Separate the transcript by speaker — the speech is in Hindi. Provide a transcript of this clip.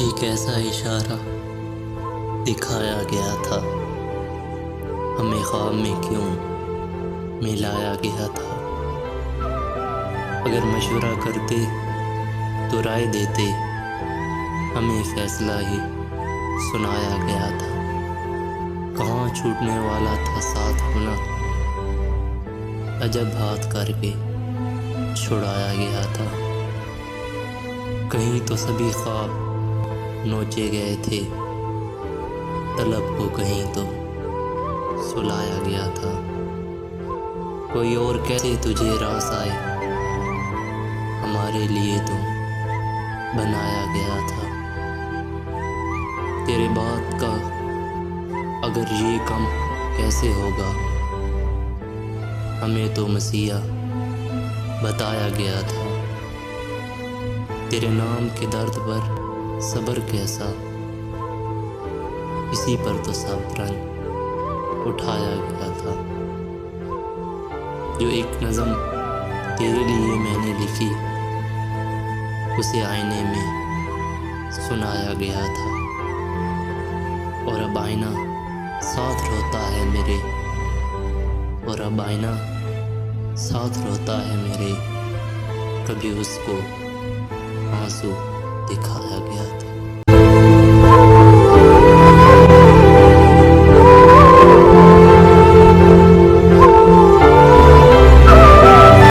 Speaker 1: एक ऐसा इशारा दिखाया गया था, हमें ख्वाब में क्यों मिलाया गया था। अगर मशवरा करते तो राय देते, हमें फैसला ही सुनाया गया था। कहाँ छूटने वाला था साथ होना, अजब हाथ करके छुड़ाया गया था। कहीं तो सभी ख्वाब नोचे गए थे, तलब को कहीं तो सुलाया गया था। कोई और कैसे तुझे रास आए, हमारे लिए तो बनाया गया था। तेरे बात का अगर ये कम कैसे होगा, हमें तो मसीहा बताया गया था। तेरे नाम के दर्द पर सब्र कैसा, इसी पर तो सब्रन उठाया गया था। जो एक नज़म तेरे लिए मैंने लिखी, उसे आईने में सुनाया गया था। और अब आईना साथ रोता है मेरे, और अब आईना साथ रोता है मेरे। कभी उसको आंसू दिखा